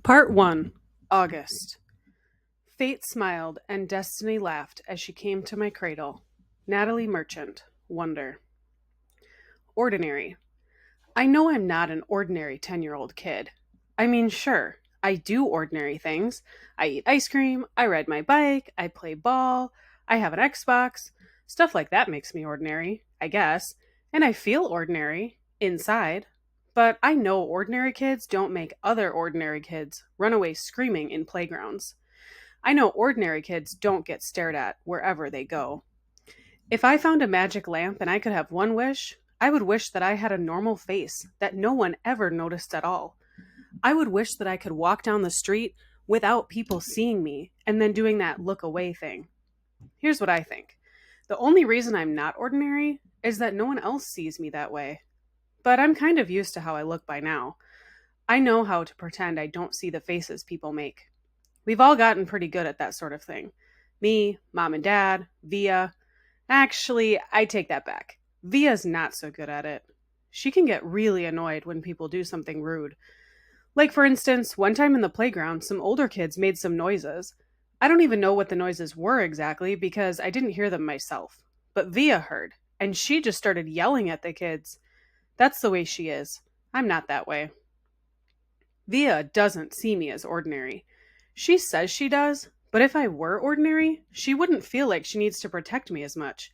Part 1. August. Fate smiled and destiny laughed as she came to my cradle. Natalie Merchant. Wonder. Ordinary. I know I'm not an ordinary 10-year-old kid. I mean, sure, I do ordinary things. I eat ice cream, I ride my bike, I play ball, I have an Xbox. Stuff like that makes me ordinary, I guess. And I feel ordinary, inside. But I know ordinary kids don't make other ordinary kids run away screaming in playgrounds. I know ordinary kids don't get stared at wherever they go. If I found a magic lamp and I could have one wish, I would wish that I had a normal face that no one ever noticed at all. I would wish that I could walk down the street without people seeing me and then doing that look away thing. Here's what I think. The only reason I'm not ordinary is that no one else sees me that way. But I'm kind of used to how I look by now. I know how to pretend I don't see the faces people make. We've all gotten pretty good at that sort of thing. Me, mom and dad, Via. Actually, I take that back. Via's not so good at it. She can get really annoyed when people do something rude. Like, for instance, one time in the playground, some older kids made some noises. I don't even know what the noises were exactly because I didn't hear them myself. But Via heard, and she just started yelling at the kids. That's the way she is. I'm not that way. Via doesn't see me as ordinary. She says she does, but if I were ordinary, she wouldn't feel like she needs to protect me as much.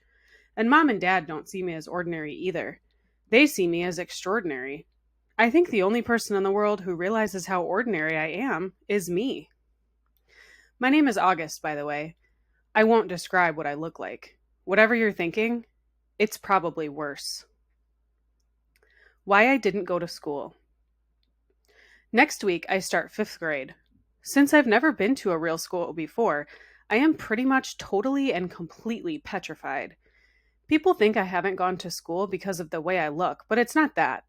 And mom and dad don't see me as ordinary either. They see me as extraordinary. I think the only person in the world who realizes how ordinary I am is me. My name is August, by the way. I won't describe what I look like. Whatever you're thinking, it's probably worse. Why I didn't go to school. Next week, I start 5th grade. Since I've never been to a real school before, I am pretty much totally and completely petrified. People think I haven't gone to school because of the way I look, but it's not that.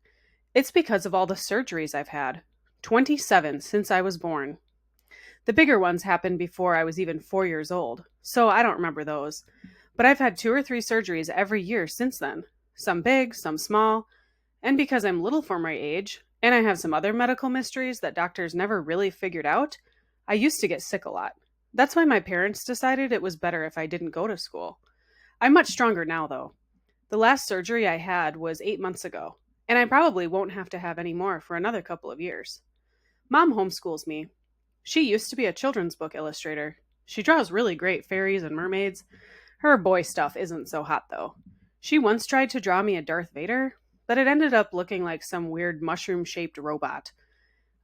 It's because of all the surgeries I've had. 27 since I was born. The bigger ones happened before I was even 4 years old, so I don't remember those. But I've had 2 or 3 surgeries every year since then. Some big, some small. And because I'm little for my age, and I have some other medical mysteries that doctors never really figured out, I used to get sick a lot. That's why my parents decided it was better if I didn't go to school. I'm much stronger now, though. The last surgery I had was 8 months ago, and I probably won't have to have any more for another couple of years. Mom homeschools me. She used to be a children's book illustrator. She draws really great fairies and mermaids. Her boy stuff isn't so hot, though. She once tried to draw me a Darth Vader, but it ended up looking like some weird mushroom-shaped robot.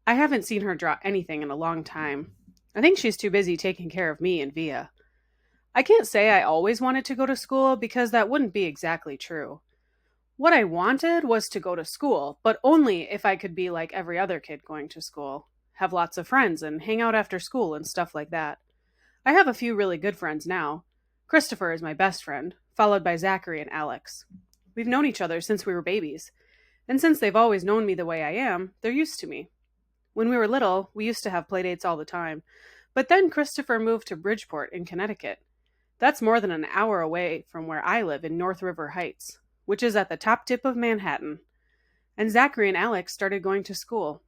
I haven't seen her draw anything in a long time. I think she's too busy taking care of me and Via. I can't say I always wanted to go to school because that wouldn't be exactly true. What I wanted was to go to school, but only if I could be like every other kid going to school, have lots of friends and hang out after school and stuff like that. I have a few really good friends now. Christopher is my best friend, followed by Zachary and Alex. We've known each other since we were babies, and since they've always known me the way I am, they're used to me. When we were little, we used to have playdates all the time, but then Christopher moved to Bridgeport in Connecticut. That's more than an hour away from where I live in North River Heights, which is at the top tip of Manhattan. And Zachary and Alex started going to school.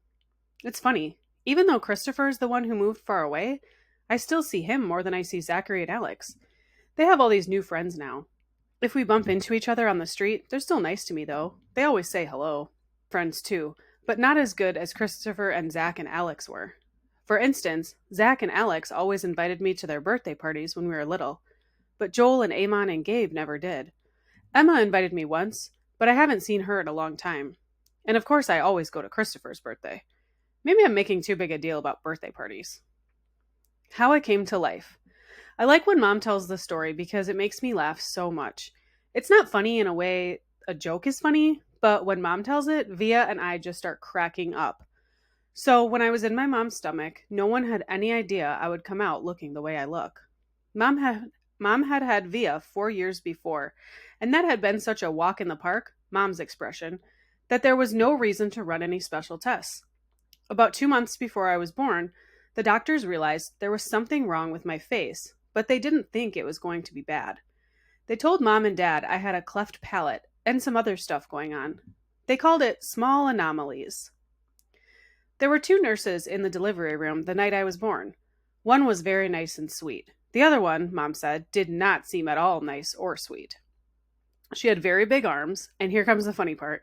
It's funny, even though Christopher is the one who moved far away, I still see him more than I see Zachary and Alex. They have all these new friends now. If we bump into each other on the street, they're still nice to me, though. They always say hello. Friends, too, but not as good as Christopher and Zach and Alex were. For instance, Zach and Alex always invited me to their birthday parties when we were little, but Joel and Amon and Gabe never did. Emma invited me once, but I haven't seen her in a long time. And of course I always go to Christopher's birthday. Maybe I'm making too big a deal about birthday parties. How I came to life. I like when Mom tells the story because it makes me laugh so much. It's not funny in a way a joke is funny, but when Mom tells it, Via and I just start cracking up. So when I was in my mom's stomach, no one had any idea I would come out looking the way I look. Mom had Via 4 years before, and that had been such a walk in the park, Mom's expression, that there was no reason to run any special tests. About 2 months before I was born, the doctors realized there was something wrong with my face, but they didn't think it was going to be bad. They told Mom and Dad I had a cleft palate and some other stuff going on. They called it small anomalies. There were two nurses in the delivery room the night I was born. One was very nice and sweet. The other one, Mom said, did not seem at all nice or sweet. She had very big arms, and here comes the funny part.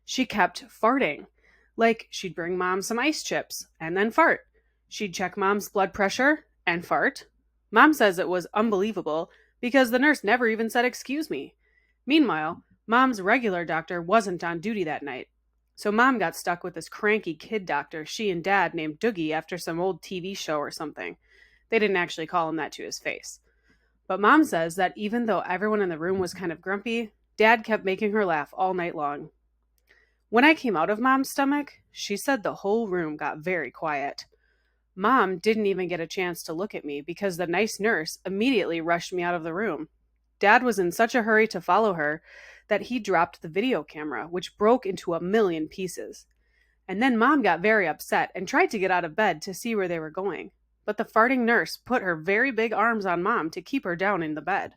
She kept farting. Like she'd bring Mom some ice chips and then fart. She'd check Mom's blood pressure and fart. Mom says it was unbelievable because the nurse never even said excuse me. Meanwhile, Mom's regular doctor wasn't on duty that night. So Mom got stuck with this cranky kid doctor she and Dad named Doogie after some old TV show or something. They didn't actually call him that to his face. But Mom says that even though everyone in the room was kind of grumpy, Dad kept making her laugh all night long. When I came out of Mom's stomach, she said the whole room got very quiet. Mom didn't even get a chance to look at me because the nice nurse immediately rushed me out of the room. Dad was in such a hurry to follow her that he dropped the video camera, which broke into a million pieces. And then Mom got very upset and tried to get out of bed to see where they were going. But the farting nurse put her very big arms on Mom to keep her down in the bed.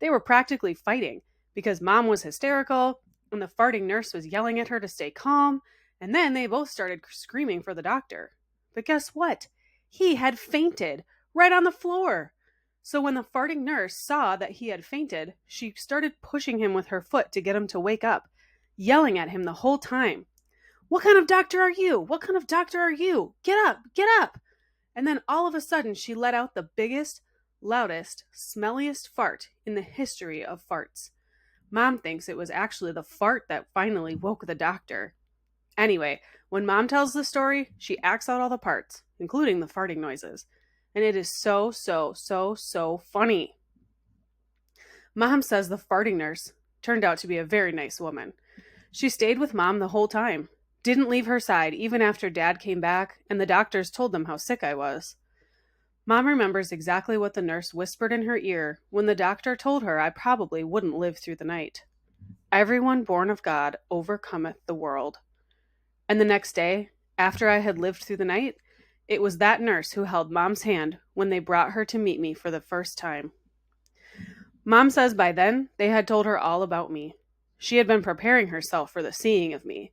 They were practically fighting because Mom was hysterical and the farting nurse was yelling at her to stay calm, and then they both started screaming for the doctor. But guess what? He had fainted right on the floor. So when the farting nurse saw that he had fainted, she started pushing him with her foot to get him to wake up, yelling at him the whole time. "What kind of doctor are you? What kind of doctor are you? Get up, get up!" And then all of a sudden she let out the biggest, loudest, smelliest fart in the history of farts. Mom thinks it was actually the fart that finally woke the doctor. Anyway, when Mom tells the story, she acts out all the parts, including the farting noises. And it is so funny. Mom says the farting nurse turned out to be a very nice woman. She stayed with Mom the whole time, didn't leave her side even after Dad came back and the doctors told them how sick I was. Mom remembers exactly what the nurse whispered in her ear when the doctor told her I probably wouldn't live through the night. "Everyone born of God overcometh the world." And the next day, after I had lived through the night, it was that nurse who held Mom's hand when they brought her to meet me for the first time. Mom says by then they had told her all about me. She had been preparing herself for the seeing of me.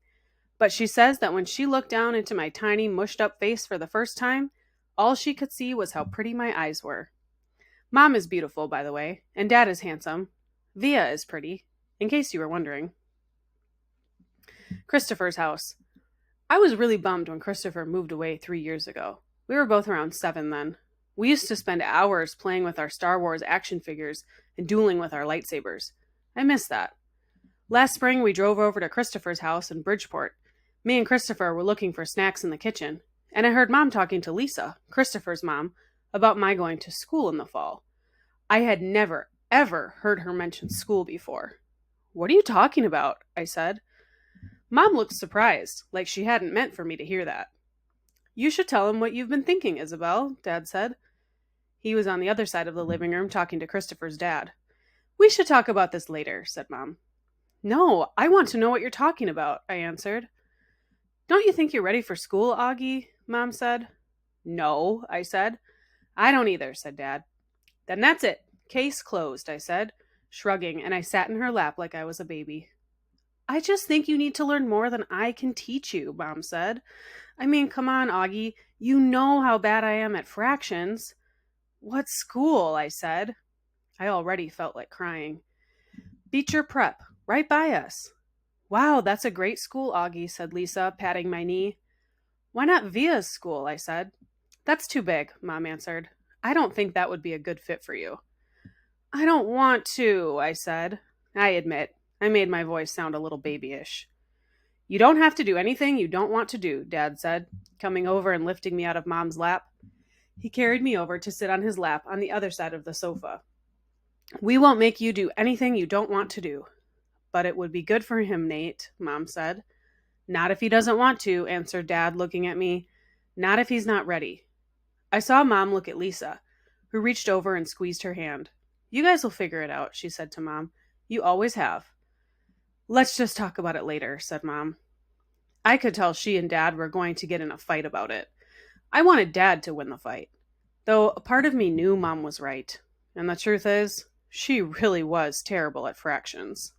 But she says that when she looked down into my tiny, mushed-up face for the first time, all she could see was how pretty my eyes were. Mom is beautiful, by the way, and Dad is handsome. Via is pretty, in case you were wondering. Christopher's house. I was really bummed when Christopher moved away 3 years ago. We were both around 7 then. We used to spend hours playing with our Star Wars action figures and dueling with our lightsabers. I miss that. Last spring, we drove over to Christopher's house in Bridgeport. Me and Christopher were looking for snacks in the kitchen, and I heard Mom talking to Lisa, Christopher's mom, about my going to school in the fall. I had never, ever heard her mention school before. "What are you talking about?" I said. Mom looked surprised, like she hadn't meant for me to hear that. "You should tell him what you've been thinking, Isabel," Dad said. He was on the other side of the living room talking to Christopher's dad. "We should talk about this later," said Mom. "No, I want to know what you're talking about," I answered. "Don't you think you're ready for school, Augie?" Mom said. "No," I said. "I don't either," said Dad. "Then that's it. Case closed," I said, shrugging, and I sat in her lap like I was a baby. "I just think you need to learn more than I can teach you," Mom said. "I mean, come on, Augie. You know how bad I am at fractions." "What school?" I said. I already felt like crying. "Beecher Prep, right by us." "Wow, that's a great school, Augie," said Lisa, patting my knee. "Why not Via's school?" I said. "That's too big," Mom answered. "I don't think that would be a good fit for you." "I don't want to," I said. I admit, I made my voice sound a little babyish. "You don't have to do anything you don't want to do," Dad said, coming over and lifting me out of Mom's lap. He carried me over to sit on his lap on the other side of the sofa. "We won't make you do anything you don't want to do." "But it would be good for him, Nate," Mom said. "Not if he doesn't want to," answered Dad, looking at me. "Not if he's not ready." I saw Mom look at Lisa, who reached over and squeezed her hand. "You guys will figure it out," she said to Mom. "You always have." "Let's just talk about it later," said Mom. I could tell she and Dad were going to get in a fight about it. I wanted Dad to win the fight, though a part of me knew Mom was right. And the truth is, she really was terrible at fractions.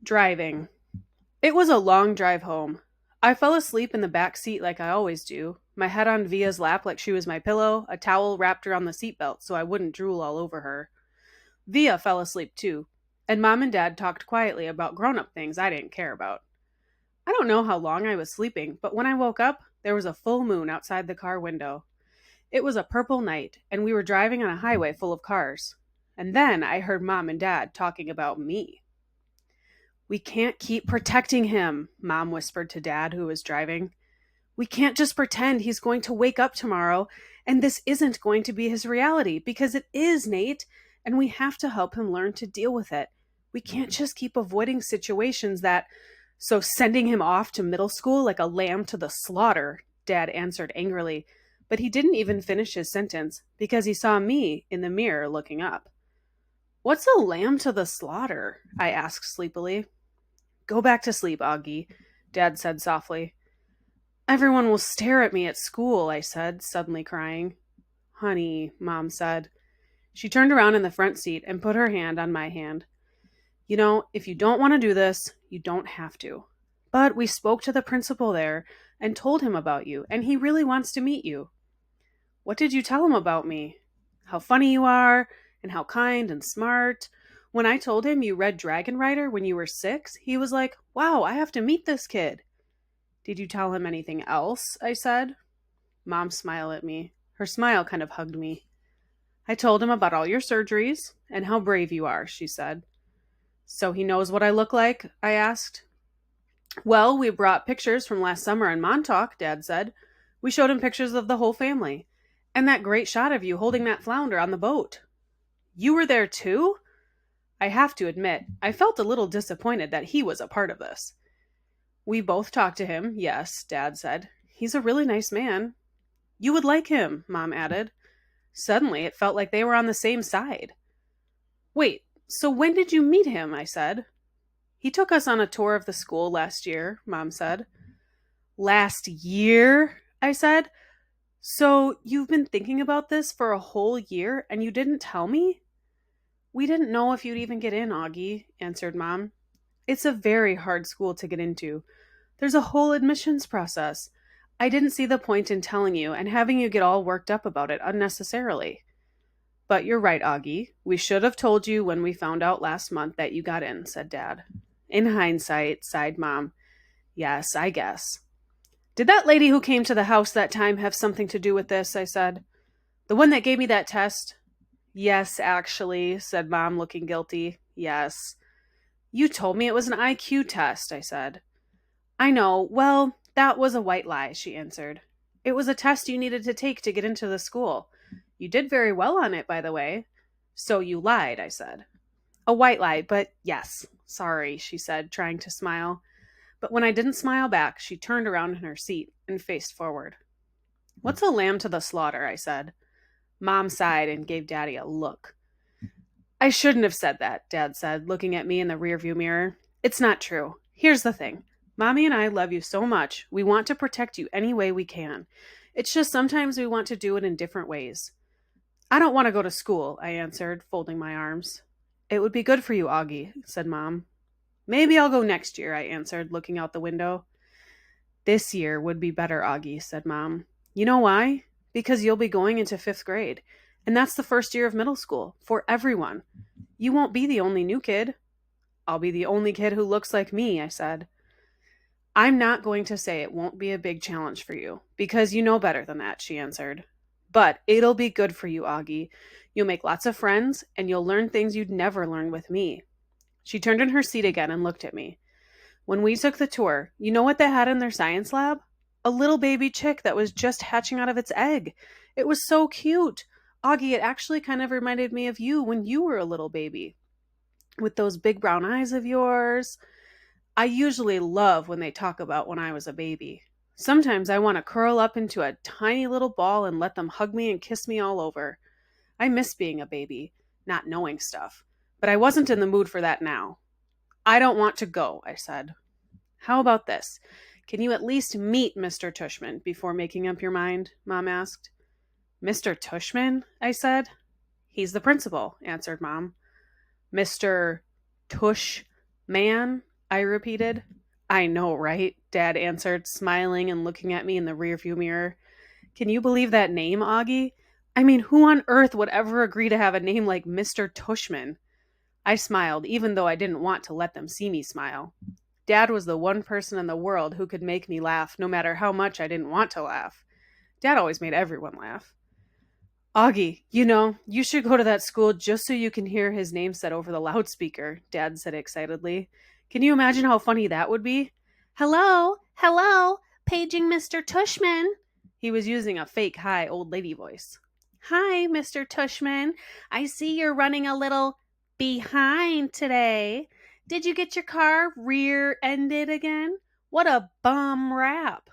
Driving. It was a long drive home. I fell asleep in the back seat like I always do, my head on Via's lap like she was my pillow, a towel wrapped around the seatbelt so I wouldn't drool all over her. Via fell asleep too, and Mom and Dad talked quietly about grown-up things I didn't care about. I don't know how long I was sleeping, but when I woke up, there was a full moon outside the car window. It was a purple night, and we were driving on a highway full of cars. And then I heard Mom and Dad talking about me. "We can't keep protecting him," Mom whispered to Dad, who was driving. "We can't just pretend he's going to wake up tomorrow and this isn't going to be his reality, because it is, Nate, and we have to help him learn to deal with it. We can't just keep avoiding situations that... So sending him off to middle school like a lamb to the slaughter," Dad answered angrily, but he didn't even finish his sentence because he saw me in the mirror looking up. "What's a lamb to the slaughter?" I asked sleepily. "Go back to sleep, Augie," Dad said softly. "Everyone will stare at me at school," I said, suddenly crying. "Honey," Mom said. She turned around in the front seat and put her hand on my hand. "You know, if you don't want to do this, you don't have to. But we spoke to the principal there and told him about you, and he really wants to meet you." "What did you tell him about me?" "How funny you are, and how kind and smart. When I told him you read Dragon Rider when you were 6, he was like, 'Wow, I have to meet this kid.'" "Did you tell him anything else?" I said. Mom smiled at me. Her smile kind of hugged me. "I told him about all your surgeries and how brave you are," she said. "So he knows what I look like?" I asked. "Well, we brought pictures from last summer in Montauk," Dad said. "We showed him pictures of the whole family. And that great shot of you holding that flounder on the boat." "You were there too?" I have to admit, I felt a little disappointed that he was a part of this. "We both talked to him, yes," Dad said. "He's a really nice man." "You would like him," Mom added. Suddenly, it felt like they were on the same side. "Wait, so when did you meet him?" I said. "He took us on a tour of the school last year," Mom said. "Last year?" I said. "So you've been thinking about this for a whole year and you didn't tell me?" "We didn't know if you'd even get in, Augie," answered Mom. "It's a very hard school to get into. There's a whole admissions process. I didn't see the point in telling you and having you get all worked up about it unnecessarily." "But you're right, Augie. We should have told you when we found out last month that you got in," said Dad. "In hindsight," sighed Mom. "Yes, I guess." "Did that lady who came to the house that time have something to do with this?" I said. "The one that gave me that test?" "Yes, actually," said Mom, looking guilty. "Yes." "You told me it was an IQ test," I said. "I know. Well, that was a white lie," she answered. "It was a test you needed to take to get into the school. You did very well on it, by the way." "So you lied," I said. "A white lie, but yes. Sorry," she said, trying to smile. But when I didn't smile back, she turned around in her seat and faced forward. "What's a lamb to the slaughter?" I said. Mom sighed and gave Daddy a look. "I shouldn't have said that," Dad said, looking at me in the rearview mirror. "It's not true. Here's the thing. Mommy and I love you so much, we want to protect you any way we can. It's just sometimes we want to do it in different ways." "I don't want to go to school," I answered, folding my arms. "It would be good for you, Augie," said Mom. "Maybe I'll go next year," I answered, looking out the window. "This year would be better, Augie," said Mom. "You know why? Because you'll be going into 5th grade. And that's the first year of middle school, for everyone. You won't be the only new kid." "I'll be the only kid who looks like me," I said. "I'm not going to say it won't be a big challenge for you, because you know better than that," she answered. "But it'll be good for you, Augie. You'll make lots of friends, and you'll learn things you'd never learn with me." She turned in her seat again and looked at me. "When we took the tour, you know what they had in their science lab? A little baby chick that was just hatching out of its egg. It was so cute. Augie, it actually kind of reminded me of you when you were a little baby. With those big brown eyes of yours." I usually love when they talk about when I was a baby. Sometimes I want to curl up into a tiny little ball and let them hug me and kiss me all over. I miss being a baby, not knowing stuff. But I wasn't in the mood for that now. "I don't want to go," I said. "How about this? Can you at least meet Mr. Tushman before making up your mind?" Mom asked. "Mr. Tushman?" I said. "He's the principal," answered Mom. "Mr. Tushman?" I repeated. I know, right? Dad answered, smiling and looking at me in the rearview mirror. Can you believe that name, Augie? I mean, who on earth would ever agree to have a name like Mr. Tushman? I smiled, even though I didn't want to let them see me smile. Dad was the one person in the world who could make me laugh, no matter how much I didn't want to laugh. Dad always made everyone laugh. Augie, you should go to that school just so you can hear his name said over the loudspeaker, Dad said excitedly. Can you imagine how funny that would be? Hello, hello, paging Mr. Tushman. He was using a fake high old lady voice. Hi, Mr. Tushman. I see you're running a little behind today. Did you get your car rear-ended again? What a bum rap.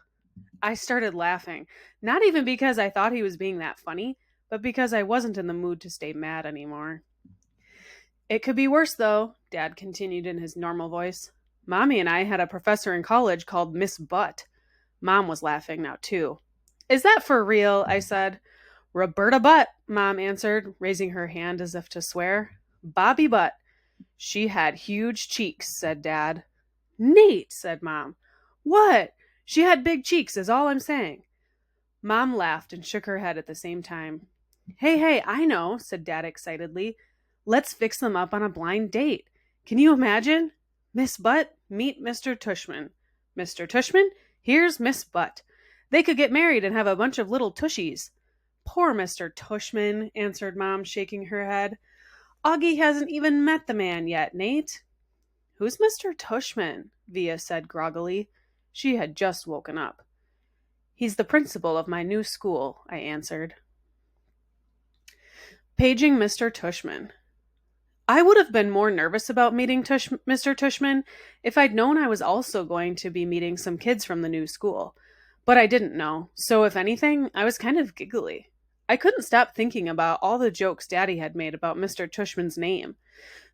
I started laughing, not even because I thought he was being that funny, but because I wasn't in the mood to stay mad anymore. It could be worse, though, Dad continued in his normal voice. Mommy and I had a professor in college called Miss Butt. Mom was laughing now, too. Is that for real? I said. Roberta Butt, Mom answered, raising her hand as if to swear. Bobby Butt. She had huge cheeks, said Dad. Nate, said Mom. What? She had big cheeks, is all I'm saying. Mom laughed and shook her head at the same time. Hey, I know, said Dad excitedly. Let's fix them up on a blind date. Can you imagine? Miss Butt, meet Mr. Tushman. Mr. Tushman, here's Miss Butt. They could get married and have a bunch of little tushies. Poor Mr. Tushman, answered Mom, shaking her head. Augie hasn't even met the man yet, Nate. Who's Mr. Tushman? Via said groggily. She had just woken up. He's the principal of my new school, I answered. Paging Mr. Tushman. I would have been more nervous about meeting Mr. Tushman if I'd known I was also going to be meeting some kids from the new school. But I didn't know, so if anything, I was kind of giggly. I couldn't stop thinking about all the jokes Daddy had made about Mr. Tushman's name.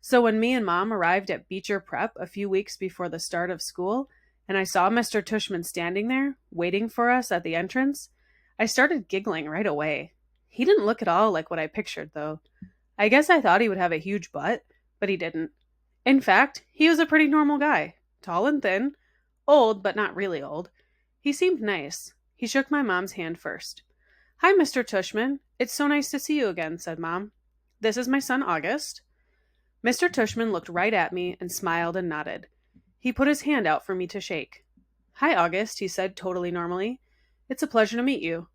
So when me and Mom arrived at Beecher Prep a few weeks before the start of school, and I saw Mr. Tushman standing there, waiting for us at the entrance, I started giggling right away. He didn't look at all like what I pictured, though. I guess I thought he would have a huge butt, but he didn't. In fact, he was a pretty normal guy, tall and thin, old but not really old. He seemed nice. He shook my mom's hand first. Hi, Mr. Tushman. It's so nice to see you again, said Mom. This is my son, August. Mr. Tushman looked right at me and smiled and nodded. He put his hand out for me to shake. Hi, August, he said totally normally. It's a pleasure to meet you.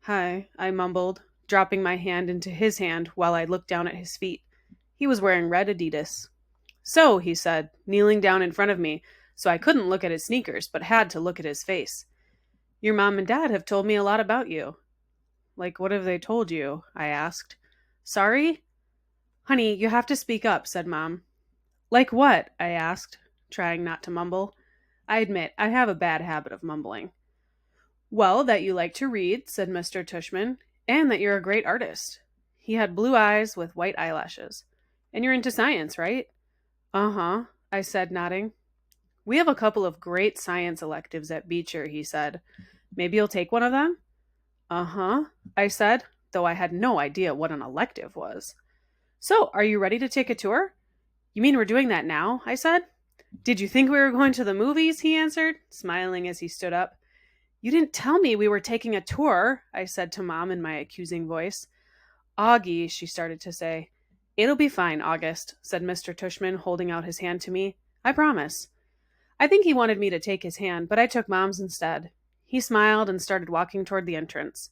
Hi, I mumbled, dropping my hand into his hand while I looked down at his feet. He was wearing red Adidas. So, he said, kneeling down in front of me, so I couldn't look at his sneakers, but had to look at his face. Your mom and dad have told me a lot about you. Like, what have they told you? I asked. Sorry? Honey, you have to speak up, said Mom. Like what? I asked, trying not to mumble. I admit, I have a bad habit of mumbling. Well, that you like to read, said Mr. Tushman, and that you're a great artist. He had blue eyes with white eyelashes. And you're into science, right? Uh-huh, I said, nodding. We have a couple of great science electives at Beecher, he said. Maybe you'll take one of them? Uh-huh, I said, though I had no idea what an elective was. So, are you ready to take a tour? You mean we're doing that now? I said. Did you think we were going to the movies? He answered, smiling as he stood up. You didn't tell me we were taking a tour, I said to Mom in my accusing voice. Augie, she started to say. It'll be fine, August, said Mr. Tushman, holding out his hand to me. I promise. I think he wanted me to take his hand, but I took Mom's instead. He smiled and started walking toward the entrance.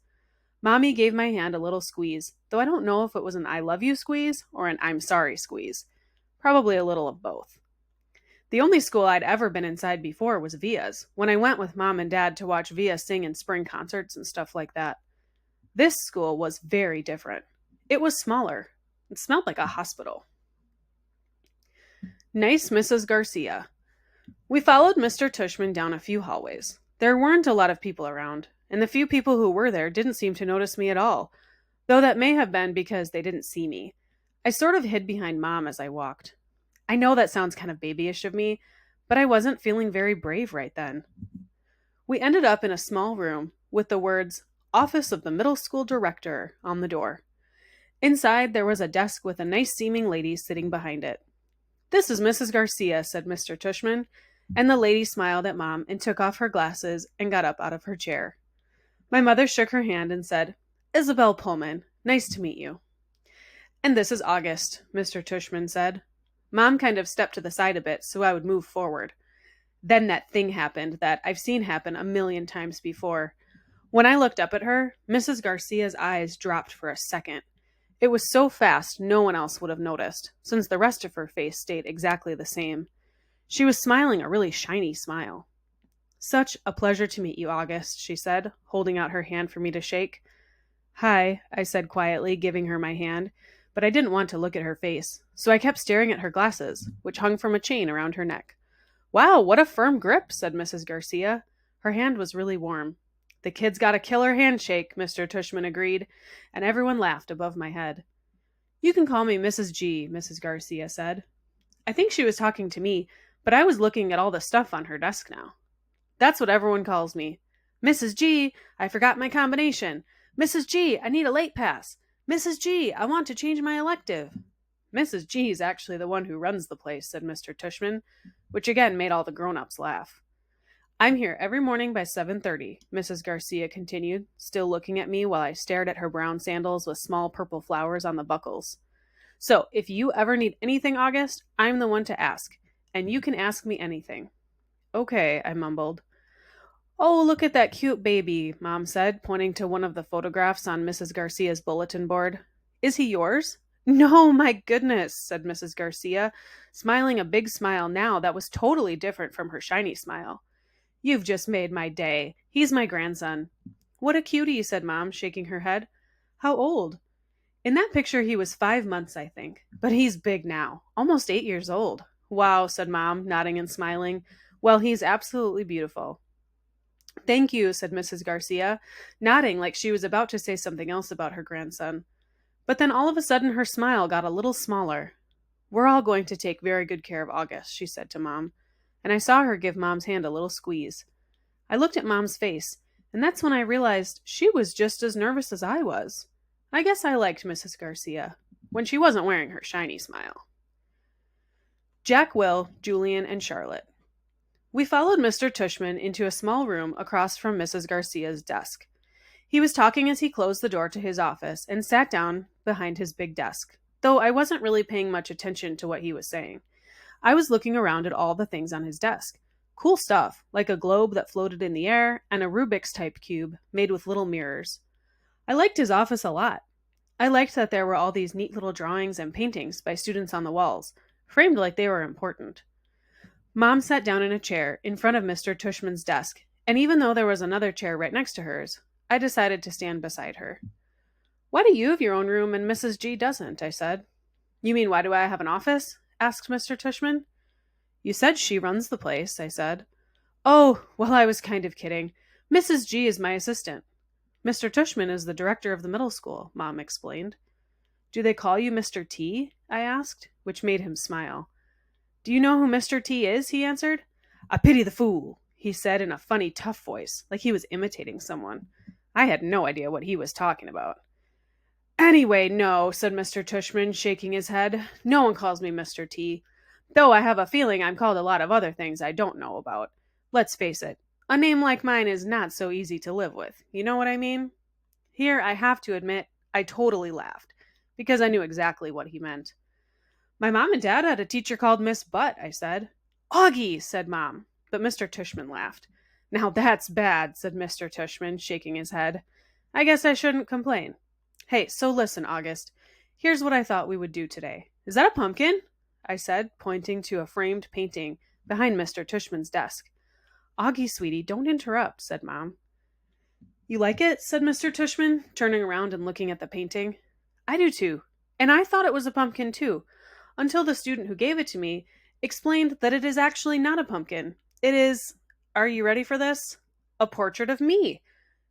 Mommy gave my hand a little squeeze, though I don't know if it was an I love you squeeze or an I'm sorry squeeze. Probably a little of both. The only school I'd ever been inside before was Via's, when I went with Mom and Dad to watch Via sing in spring concerts and stuff like that. This school was very different. It was smaller. It smelled like a hospital. Nice Mrs. Garcia. We followed Mr. Tushman down a few hallways. There weren't a lot of people around, and the few people who were there didn't seem to notice me at all, though that may have been because they didn't see me. I sort of hid behind Mom as I walked. I know that sounds kind of babyish of me, but I wasn't feeling very brave right then. We ended up in a small room with the words, Office of the Middle School Director, on the door. Inside, there was a desk with a nice-seeming lady sitting behind it. This is Mrs. Garcia, said Mr. Tushman, And the lady smiled at Mom and took off her glasses and got up out of her chair. My mother shook her hand and said, "Isabel Pullman, nice to meet you." "And this is August," Mr. Tushman said. Mom kind of stepped to the side a bit so I would move forward. Then that thing happened that I've seen happen a million times before. When I looked up at her, Mrs. Garcia's eyes dropped for a second. It was so fast no one else would have noticed, since the rest of her face stayed exactly the same. She was smiling a really shiny smile. "Such a pleasure to meet you, August," she said, holding out her hand for me to shake. "Hi," I said quietly, giving her my hand, but I didn't want to look at her face, so I kept staring at her glasses, which hung from a chain around her neck. "Wow, what a firm grip," said Mrs. Garcia. Her hand was really warm. "The kid's got a killer handshake," Mr. Tushman agreed, and everyone laughed above my head. "You can call me Mrs. G," Mrs. Garcia said. I think she was talking to me, but I was looking at all the stuff on her desk now. "That's what everyone calls me. Mrs. G, I forgot my combination. Mrs. G, I need a late pass. Mrs. G, I want to change my elective." "Mrs. G is actually the one who runs the place," said Mr. Tushman, which again made all the grown-ups laugh. "I'm here every morning by 7:30, Mrs. Garcia continued, still looking at me while I stared at her brown sandals with small purple flowers on the buckles. "So, if you ever need anything, August, I'm the one to ask, and you can ask me anything." "Okay," I mumbled. "Oh, look at that cute baby," Mom said, pointing to one of the photographs on Mrs. Garcia's bulletin board. "Is he yours?" "No, my goodness," said Mrs. Garcia, smiling a big smile now that was totally different from her shiny smile. "You've just made my day. He's my grandson." "What a cutie," said Mom, shaking her head. "How old?" "In that picture he was 5 months, I think. But he's big now. Almost 8 years old." "Wow," said Mom, nodding and smiling. "Well, he's absolutely beautiful." "Thank you," said Mrs. Garcia, nodding like she was about to say something else about her grandson. But then all of a sudden her smile got a little smaller. "We're all going to take very good care of August," she said to Mom. And I saw her give Mom's hand a little squeeze. I looked at Mom's face, and that's when I realized she was just as nervous as I was. I guess I liked Mrs. Garcia, when she wasn't wearing her shiny smile. Jack, Will, Julian, and Charlotte. We followed Mr. Tushman into a small room across from Mrs. Garcia's desk. He was talking as he closed the door to his office and sat down behind his big desk, though I wasn't really paying much attention to what he was saying. I was looking around at all the things on his desk. Cool stuff, like a globe that floated in the air and a Rubik's type cube made with little mirrors. I liked his office a lot. I liked that there were all these neat little drawings and paintings by students on the walls, framed like they were important. Mom sat down in a chair in front of Mr. Tushman's desk, and even though there was another chair right next to hers, I decided to stand beside her. "Why do you have your own room and Mrs. G doesn't?" I said. "You mean why do I have an office?" asked Mr. Tushman. "You said she runs the place," I said. "Oh, well, I was kind of kidding. Mrs. G is my assistant. Mr. Tushman is the director of the middle school," Mom explained. "Do they call you Mr. T?" I asked, which made him smile. "Do you know who Mr. T is?" he answered. "I pity the fool," he said in a funny, tough voice, like he was imitating someone. I had no idea what he was talking about. "Anyway, no," said Mr. Tushman, shaking his head. "No one calls me Mr. T, though I have a feeling I'm called a lot of other things I don't know about. Let's face it, a name like mine is not so easy to live with. You know what I mean?" Here, I have to admit, I totally laughed, because I knew exactly what he meant. "My mom and dad had a teacher called Miss Butt," I said. "Augie," said Mom, but Mr. Tushman laughed. "Now that's bad," said Mr. Tushman, shaking his head. "I guess I shouldn't complain. Hey, so listen, August. Here's what I thought we would do today." "Is that a pumpkin?" I said, pointing to a framed painting behind Mr. Tushman's desk. "Augie, sweetie, don't interrupt," said Mom. "You like it?" said Mr. Tushman, turning around and looking at the painting. "I do too. And I thought it was a pumpkin too, until the student who gave it to me explained that it is actually not a pumpkin. It is, are you ready for this? A portrait of me.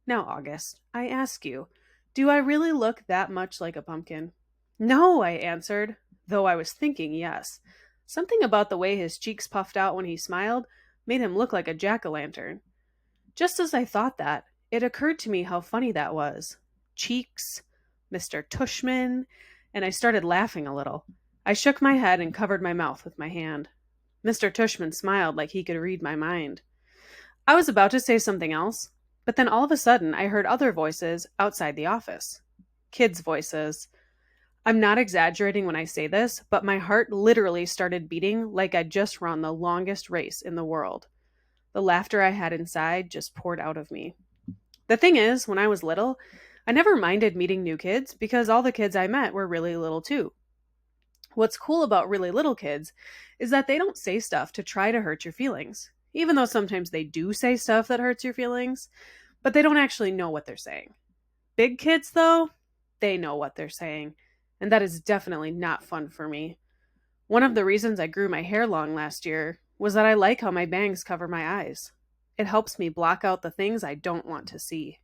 Now, August, I ask you, do I really look that much like a pumpkin?" "No," I answered, though I was thinking yes. Something about the way his cheeks puffed out when he smiled made him look like a jack-o'-lantern. Just as I thought that, it occurred to me how funny that was. Cheeks, Mr. Tushman, and I started laughing a little. I shook my head and covered my mouth with my hand. Mr. Tushman smiled like he could read my mind. I was about to say something else, but then all of a sudden I heard other voices outside the office. Kids' voices. I'm not exaggerating when I say this, but my heart literally started beating like I'd just run the longest race in the world. The laughter I had inside just poured out of me. The thing is, when I was little, I never minded meeting new kids because all the kids I met were really little too. What's cool about really little kids is that they don't say stuff to try to hurt your feelings, even though sometimes they do say stuff that hurts your feelings, but they don't actually know what they're saying. Big kids, though, they know what they're saying, and that is definitely not fun for me. One of the reasons I grew my hair long last year was that I like how my bangs cover my eyes. It helps me block out the things I don't want to see.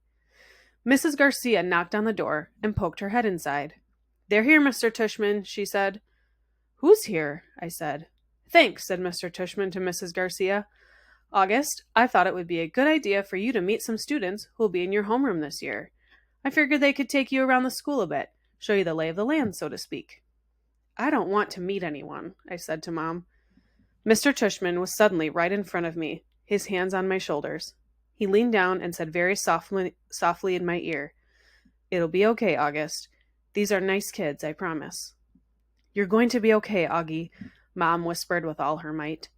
Mrs. Garcia knocked on the door and poked her head inside. "They're here, Mr. Tushman," she said. "Who's here?" I said. "Thanks," said Mr. Tushman to Mrs. Garcia. "August, I thought it would be a good idea for you to meet some students who'll be in your homeroom this year. I figured they could take you around the school a bit, show you the lay of the land, so to speak." "I don't want to meet anyone," I said to Mom. Mr. Tushman was suddenly right in front of me, his hands on my shoulders. He leaned down and said very softly in my ear, "It'll be okay, August. These are nice kids, I promise." "You're going to be okay, Augie," Mom whispered with all her might.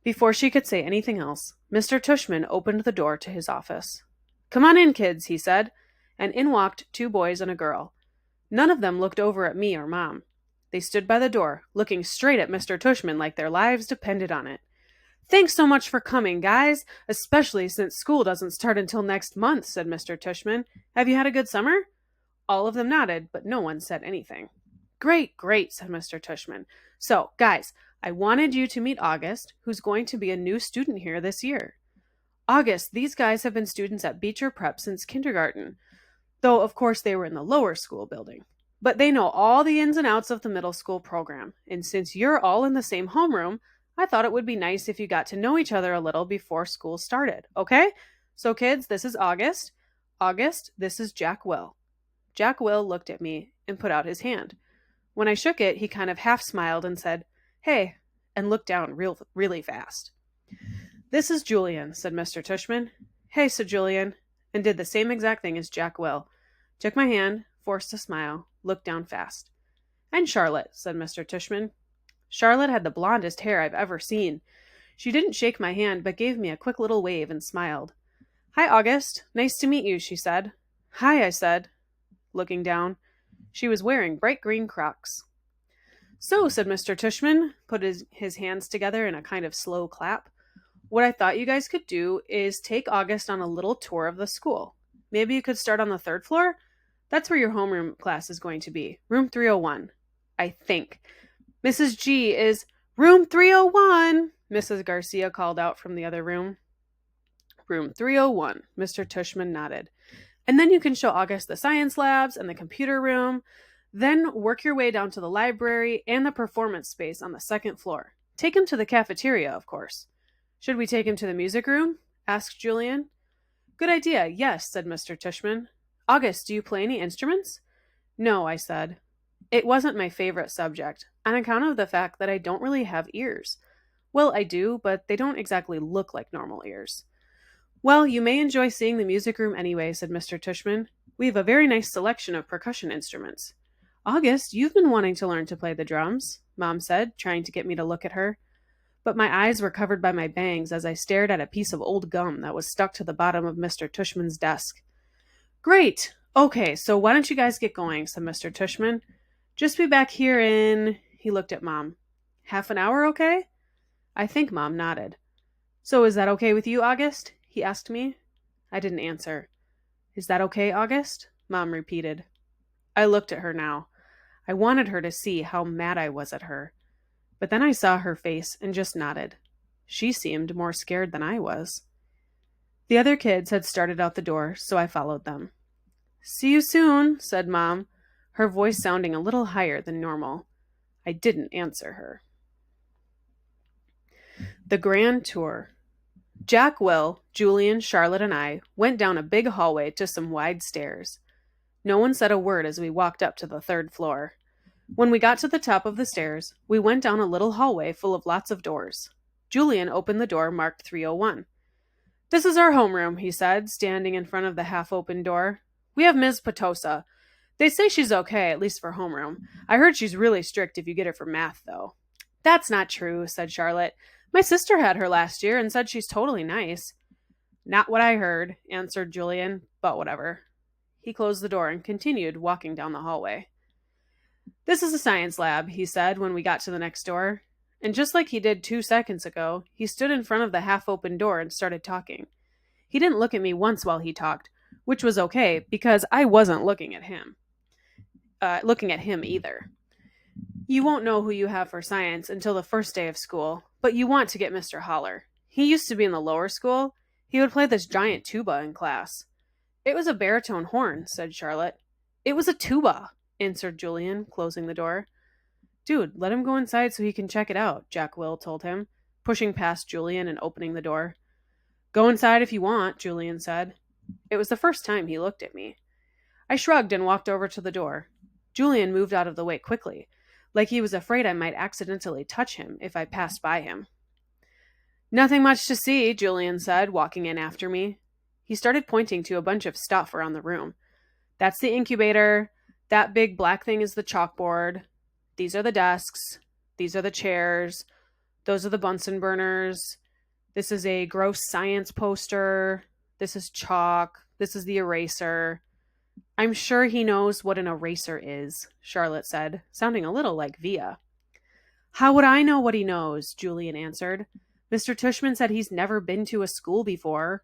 Before she could say anything else, Mr. Tushman opened the door to his office. "Come on in, kids," he said, and in walked 2 boys and a girl. None of them looked over at me or Mom. They stood by the door, looking straight at Mr. Tushman like their lives depended on it. "Thanks so much for coming, guys, especially since school doesn't start until next month," said Mr. Tushman. "Have you had a good summer?" All of them nodded, but no one said anything. "Great, great," said Mr. Tushman. "So, guys, I wanted you to meet August, who's going to be a new student here this year. August, these guys have been students at Beecher Prep since kindergarten, though of course they were in the lower school building. But they know all the ins and outs of the middle school program, and since you're all in the same homeroom, I thought it would be nice if you got to know each other a little before school started, okay? So kids, this is August. August, this is Jack Will." Jack Will looked at me and put out his hand. When I shook it, he kind of half smiled and said, "Hey," and looked down really fast. "This is Julian," said Mr. Tushman. "Hey," said Julian, and did the same exact thing as Jack Will. Took my hand, forced a smile, looked down fast. "And Charlotte," said Mr. Tushman. Charlotte had the blondest hair I've ever seen. She didn't shake my hand, but gave me a quick little wave and smiled. "Hi, August. Nice to meet you," she said. "Hi," I said, looking down. She was wearing bright green Crocs. "So," said Mr. Tushman, put his hands together in a kind of slow clap, "what I thought you guys could do is take August on a little tour of the school. Maybe you could start on the 3rd floor? That's where your homeroom class is going to be. Room 301. I think. Mrs. G is room 301, Mrs. Garcia called out from the other room. Room 301, Mr. Tushman nodded. "And then you can show August the science labs and the computer room. Then work your way down to the library and the performance space on the 2nd floor. Take him to the cafeteria, of course." "Should we take him to the music room?" asked Julian. "Good idea, yes," said Mr. Tushman. "August, do you play any instruments?" "No," I said. It wasn't my favorite subject, on account of the fact that I don't really have ears. Well, I do, but they don't exactly look like normal ears. "Well, you may enjoy seeing the music room anyway," said Mr. Tushman. "We have a very nice selection of percussion instruments." "August, you've been wanting to learn to play the drums," Mom said, trying to get me to look at her. But my eyes were covered by my bangs as I stared at a piece of old gum that was stuck to the bottom of Mr. Tushman's desk. "Great! Okay, so why don't you guys get going," said Mr. Tushman. "Just be back here in..." He looked at Mom. "Half an hour, okay?" I think Mom nodded. "So is that okay with you, August?" he asked me. I didn't answer. "Is that okay, August?" Mom repeated. I looked at her now. I wanted her to see how mad I was at her. But then I saw her face and just nodded. She seemed more scared than I was. The other kids had started out the door, so I followed them. "See you soon," said Mom, her voice sounding a little higher than normal. I didn't answer her. The Grand Tour. Jack, Will, Julian, Charlotte, and I went down a big hallway to some wide stairs. No one said a word as we walked up to the 3rd floor. When we got to the top of the stairs, we went down a little hallway full of lots of doors. Julian opened the door marked 301. "This is our homeroom," he said, standing in front of the half-open door. "We have Ms. Potosa. They say she's okay, at least for homeroom. I heard she's really strict if you get her for math, though." "That's not true," said Charlotte. "My sister had her last year and said she's totally nice." "Not what I heard," answered Julian, "but whatever." He closed the door and continued walking down the hallway. "This is a science lab," he said when we got to the next door. And just like he did 2 seconds ago, he stood in front of the half-open door and started talking. He didn't look at me once while he talked, which was okay because I wasn't looking at him. Either. "You won't know who you have for science until the first day of school, but you want to get Mr. Holler. He used to be in the lower school. He would play this giant tuba in class." "It was a baritone horn," said Charlotte. "It was a tuba," answered Julian, closing the door. "Dude, let him go inside so he can check it out," Jack Will told him, pushing past Julian and opening the door. "Go inside if you want," Julian said. It was the first time he looked at me. I shrugged and walked over to the door. Julian moved out of the way quickly, like he was afraid I might accidentally touch him if I passed by him. "Nothing much to see," Julian said, walking in after me. He started pointing to a bunch of stuff around the room. "That's the incubator. That big black thing is the chalkboard. These are the desks. These are the chairs. Those are the Bunsen burners. This is a gross science poster. This is chalk. This is the eraser." "I'm sure he knows what an eraser is," Charlotte said, sounding a little like Via. "How would I know what he knows?" Julian answered. "Mr. Tushman said he's never been to a school before."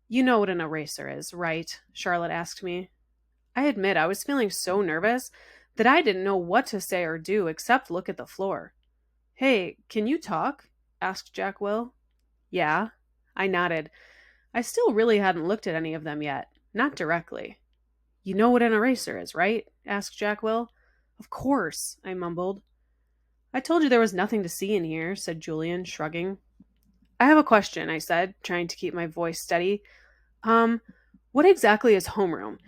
"You know what an eraser is, right?" Charlotte asked me. I admit I was feeling so nervous that I didn't know what to say or do except look at the floor. "Hey, can you talk?" asked Jack Will. "Yeah." I nodded. I still really hadn't looked at any of them yet, not directly. "You know what an eraser is, right?" asked Jack Will. "Of course," I mumbled. "I told you there was nothing to see in here," said Julian, shrugging. "I have a question," I said, trying to keep my voice steady. What exactly is homeroom?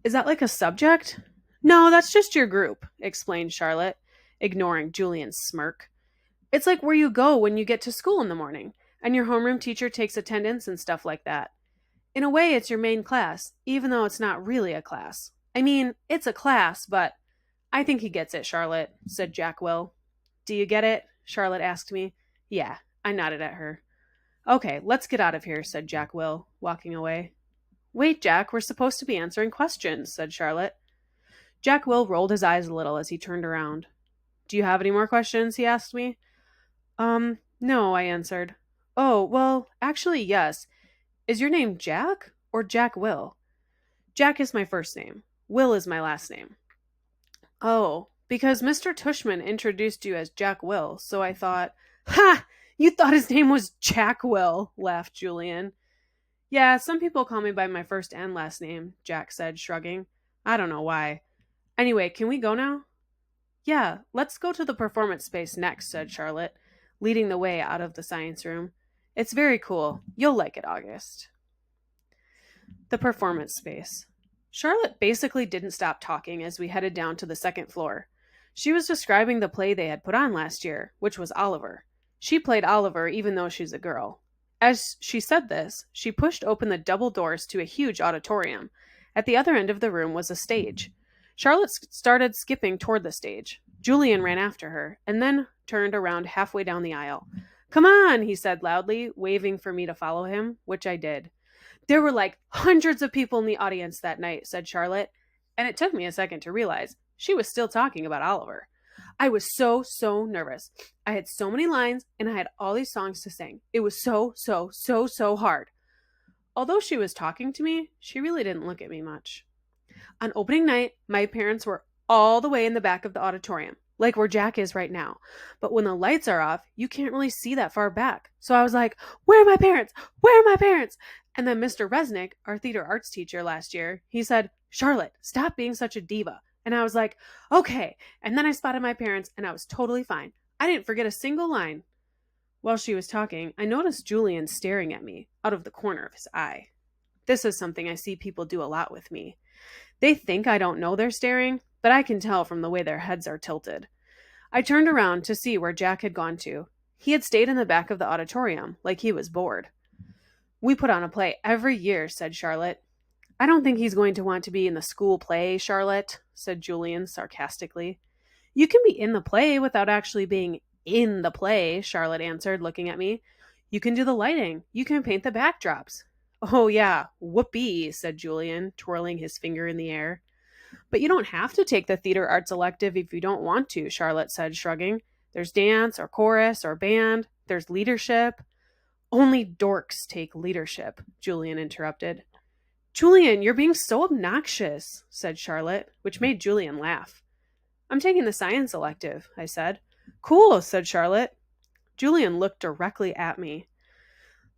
Is that like a subject?" "No, that's just your group," explained Charlotte, ignoring Julian's smirk. "It's like where you go when you get to school in the morning, and your homeroom teacher takes attendance and stuff like that. In a way, it's your main class, even though it's not really a class. I mean, it's a class, but—" "I think he gets it, Charlotte," said Jack Will. "Do you get it?" Charlotte asked me. "Yeah," I nodded at her. "Okay, let's get out of here," said Jack Will, walking away. "Wait, Jack, we're supposed to be answering questions," said Charlotte. Jack Will rolled his eyes a little as he turned around. "Do you have any more questions?" he asked me. No," I answered. "Oh, well, actually, yes. Is your name Jack or Jack Will?" "Jack is my first name. Will is my last name." "Oh, because Mr. Tushman introduced you as Jack Will, so I thought—" "Ha! You thought his name was Jack Will," laughed Julian. "Yeah, some people call me by my first and last name," Jack said, shrugging. "I don't know why. Anyway, can we go now?" "Yeah, let's go to the performance space next," said Charlotte, leading the way out of the science room. "It's very cool. You'll like it, August." The performance space. Charlotte basically didn't stop talking as we headed down to the second floor. She was describing the play they had put on last year, which was Oliver. She played Oliver even though she's a girl. As she said this, she pushed open the double doors to a huge auditorium. At the other end of the room was a stage. Charlotte started skipping toward the stage. Julian ran after her, and then turned around halfway down the aisle. "Come on," he said loudly, waving for me to follow him, which I did. "There were like hundreds of people in the audience that night," said Charlotte, and it took me a second to realize she was still talking about Oliver. I was so nervous. I had so many lines, and I had all these songs to sing. It was so hard. Although she was talking to me, she really didn't look at me much. On opening night, my parents were all the way in the back of the auditorium, like where Jack is right now. But when the lights are off, you can't really see that far back. So I was like, "Where are my parents? Where are my parents?" And then Mr. Resnick, our theater arts teacher last year, he said, "Charlotte, stop being such a diva." And I was like, "Okay." And then I spotted my parents, and I was totally fine. I didn't forget a single line. While she was talking, I noticed Julian staring at me out of the corner of his eye. This is something I see people do a lot with me. They think I don't know they're staring, but I can tell from the way their heads are tilted. I turned around to see where Jack had gone to. He had stayed in the back of the auditorium, like he was bored. We put on a play every year, said Charlotte. I don't think he's going to want to be in the school play, Charlotte, said Julian sarcastically. You can be in the play without actually being in the play, Charlotte answered, looking at me. You can do the lighting. You can paint the backdrops. Oh, yeah, whoopee, said Julian, twirling his finger in the air. But you don't have to take the theater arts elective if you don't want to, Charlotte said, shrugging. There's dance or chorus or band. There's leadership. Only dorks take leadership, Julian interrupted. Julian, you're being so obnoxious, said Charlotte, which made Julian laugh. I'm taking the science elective, I said. Cool, said Charlotte. Julian looked directly at me.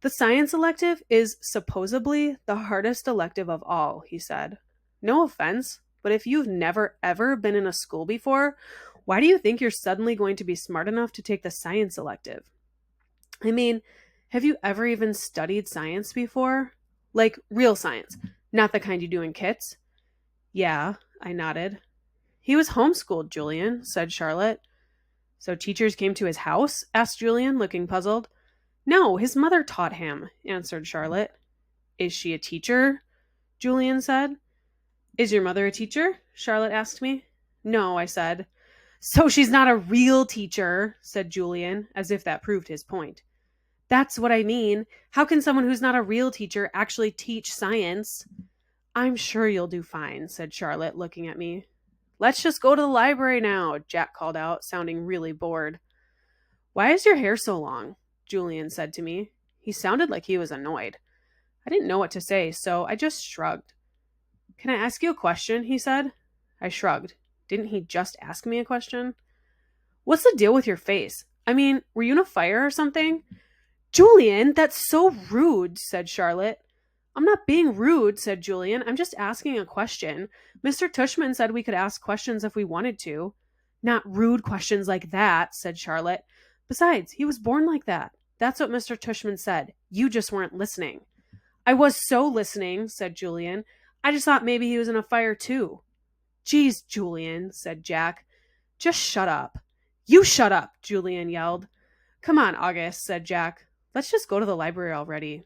The science elective is supposedly the hardest elective of all, he said. No offense, but if you've never ever been in a school before, why do you think you're suddenly going to be smart enough to take the science elective? I mean, have you ever even studied science before? Like real science, not the kind you do in kits? Yeah, I nodded. He was homeschooled, Julian, said Charlotte. So teachers came to his house? Asked Julian, looking puzzled. No, his mother taught him, answered Charlotte. Is she a teacher? Julian said. Is your mother a teacher? Charlotte asked me. No, I said. So she's not a real teacher, said Julian, as if that proved his point. That's what I mean. How can someone who's not a real teacher actually teach science? I'm sure you'll do fine, said Charlotte, looking at me. Let's just go to the library now, Jack called out, sounding really bored. Why is your hair so long? Julian said to me. He sounded like he was annoyed. I didn't know what to say, so I just shrugged. Can I ask you a question? He said. I shrugged. Didn't he just ask me a question? What's the deal with your face? I mean, were you in a fire or something? Julian, that's so rude, said Charlotte. I'm not being rude, said Julian. I'm just asking a question. Mr. Tushman said we could ask questions if we wanted to. Not rude questions like that, said Charlotte. Besides, he was born like that. That's what Mr. Tushman said. You just weren't listening. I was so listening, said Julian. I just thought maybe he was in a fire too. Geez, Julian, said Jack. Just shut up. You shut up, Julian yelled. Come on, August, said Jack. Let's just go to the library already.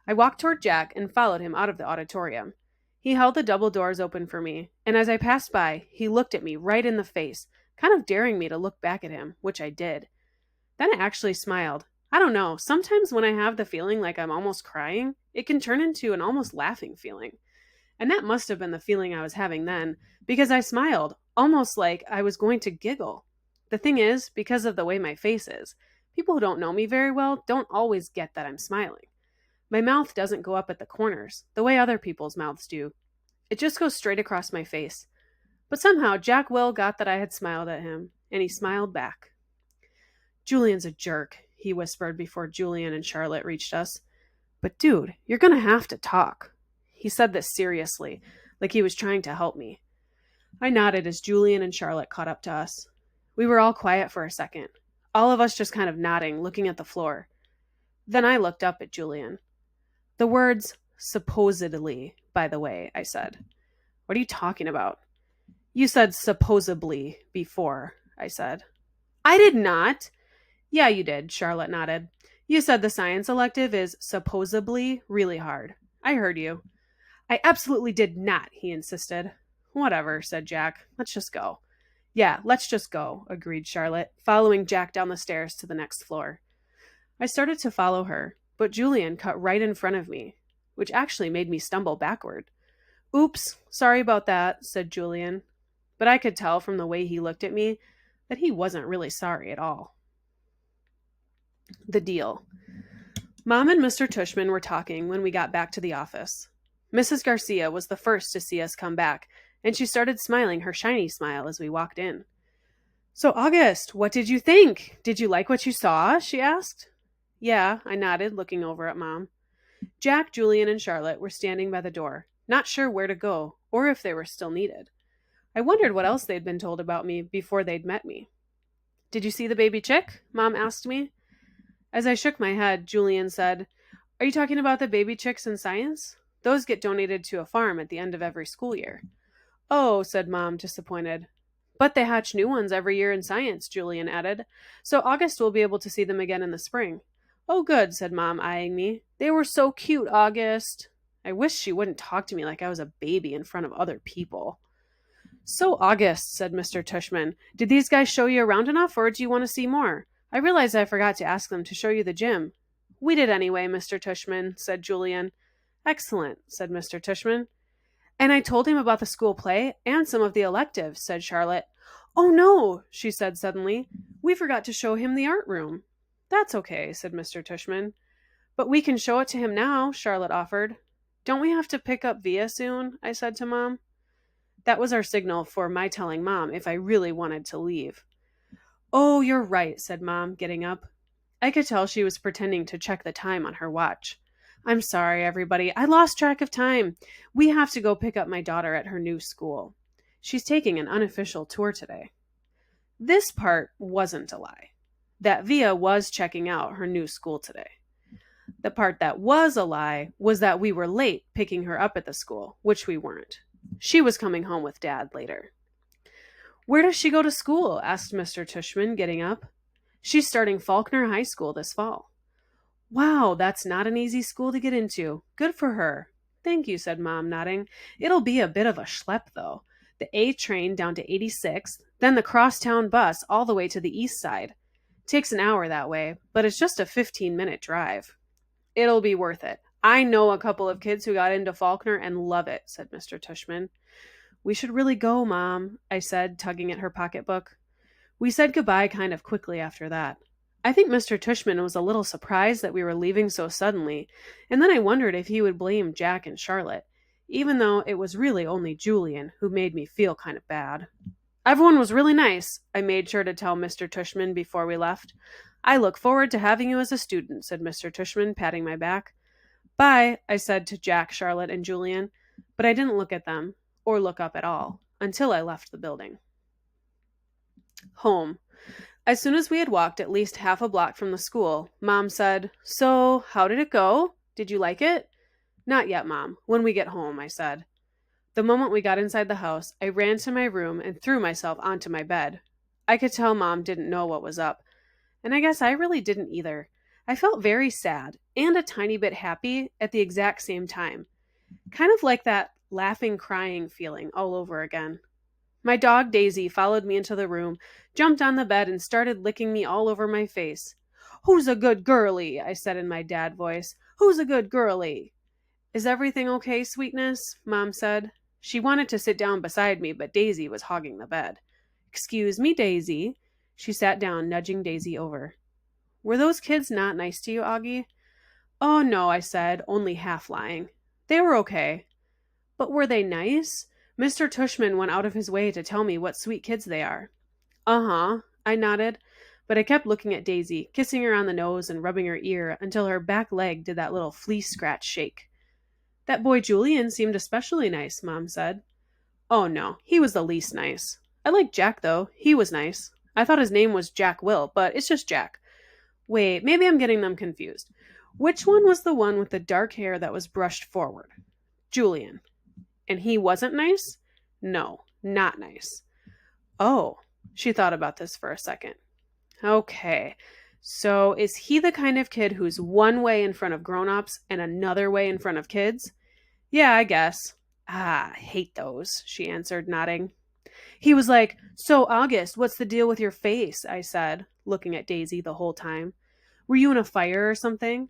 I walked toward Jack and followed him out of the auditorium. He held the double doors open for me, and as I passed by, he looked at me right in the face, kind of daring me to look back at him, which I did. Then I actually smiled. I don't know, sometimes when I have the feeling like I'm almost crying, it can turn into an almost laughing feeling. And that must have been the feeling I was having then, because I smiled, almost like I was going to giggle. The thing is, because of the way my face is, people who don't know me very well don't always get that I'm smiling. My mouth doesn't go up at the corners, the way other people's mouths do. It just goes straight across my face. But somehow Jack Will got that I had smiled at him, and he smiled back. Julian's a jerk, he whispered before Julian and Charlotte reached us. But dude, you're gonna have to talk. He said this seriously, like he was trying to help me. I nodded as Julian and Charlotte caught up to us. We were all quiet for a second, all of us just kind of nodding, looking at the floor. Then I looked up at Julian. The words, supposedly, by the way, I said. What are you talking about? You said supposedly before, I said. I did not. Yeah, you did, Charlotte nodded. You said the science elective is supposedly really hard. I heard you. I absolutely did not, he insisted. Whatever, said Jack. Let's just go. Yeah, let's just go, agreed Charlotte, following Jack down the stairs to the next floor. I started to follow her, but Julian cut right in front of me, which actually made me stumble backward. Oops, sorry about that, said Julian, but I could tell from the way he looked at me that he wasn't really sorry at all. The deal. Mom and Mr. Tushman were talking when we got back to the office. Mrs. Garcia was the first to see us come back, and she started smiling her shiny smile as we walked in. So, August, what did you think? Did you like what you saw? She asked. Yeah, I nodded, looking over at Mom. Jack, Julian, and Charlotte were standing by the door, not sure where to go or if they were still needed. I wondered what else they'd been told about me before they'd met me. Did you see the baby chick? Mom asked me. As I shook my head, Julian said, Are you talking about the baby chicks in science? Those get donated to a farm at the end of every school year. Oh, said Mom, disappointed. But they hatch new ones every year in science, Julian added. So August will be able to see them again in the spring. Oh, good, said Mom, eyeing me. They were so cute, August. I wish she wouldn't talk to me like I was a baby in front of other people. So, August, said Mr. Tushman, did these guys show you around enough, or do you want to see more? I realize I forgot to ask them to show you the gym. We did anyway, Mr. Tushman, said Julian. Excellent, said Mr. Tushman. And I told him about the school play and some of the electives, said Charlotte. Oh no, she said suddenly. We forgot to show him the art room. That's okay, said Mr. Tushman. But we can show it to him now, Charlotte offered. Don't we have to pick up Via soon? I said to Mom. That was our signal for my telling Mom if I really wanted to leave. Oh, you're right, said Mom, getting up. I could tell she was pretending to check the time on her watch. I'm sorry, everybody. I lost track of time. We have to go pick up my daughter at her new school. She's taking an unofficial tour today. This part wasn't a lie. That Via was checking out her new school today. The part that was a lie was that we were late picking her up at the school, which we weren't. She was coming home with Dad later. Where does she go to school? Asked Mr. Tushman, getting up. She's starting Faulkner High School this fall. Wow, that's not an easy school to get into. Good for her. Thank you, said Mom, nodding. It'll be a bit of a schlep, though. The A train down to 86th, then the crosstown bus all the way to the east side. Takes an hour that way, but it's just a 15-minute drive. It'll be worth it. I know a couple of kids who got into Faulkner and love it, said Mr. Tushman. We should really go, Mom, I said, tugging at her pocketbook. We said goodbye kind of quickly after that. I think Mr. Tushman was a little surprised that we were leaving so suddenly, and then I wondered if he would blame Jack and Charlotte, even though it was really only Julian who made me feel kind of bad. Everyone was really nice, I made sure to tell Mr. Tushman before we left. I look forward to having you as a student, said Mr. Tushman, patting my back. Bye, I said to Jack, Charlotte, and Julian, but I didn't look at them, or look up at all, until I left the building. Home. As soon as we had walked at least half a block from the school, Mom said, So, how did it go? Did you like it? Not yet, Mom. When we get home, I said. The moment we got inside the house, I ran to my room and threw myself onto my bed. I could tell Mom didn't know what was up, and I guess I really didn't either. I felt very sad and a tiny bit happy at the exact same time. Kind of like that laughing, crying feeling all over again. My dog Daisy followed me into the room, jumped on the bed, and started licking me all over my face. Who's a good girlie? I said in my dad voice. Who's a good girlie? Is everything okay, sweetness? Mom said. She wanted to sit down beside me, but Daisy was hogging the bed. Excuse me, Daisy. She sat down, nudging Daisy over. Were those kids not nice to you, Augie? Oh, no, I said, only half lying. They were okay. But were they nice? Mr. Tushman went out of his way to tell me what sweet kids they are. Uh-huh, I nodded, but I kept looking at Daisy, kissing her on the nose and rubbing her ear until her back leg did that little flea scratch shake. That boy Julian seemed especially nice, Mom said. Oh, no, he was the least nice. I liked Jack, though. He was nice. I thought his name was Jack Will, but it's just Jack. Wait, maybe I'm getting them confused. Which one was the one with the dark hair that was brushed forward? Julian. And he wasn't nice? No, not nice. Oh, she thought about this for a second. Okay, so is he the kind of kid who's one way in front of grown-ups and another way in front of kids? Yeah, I guess. Ah, I hate those, she answered, nodding. He was like, So, August, what's the deal with your face? I said, looking at Daisy the whole time. Were you in a fire or something?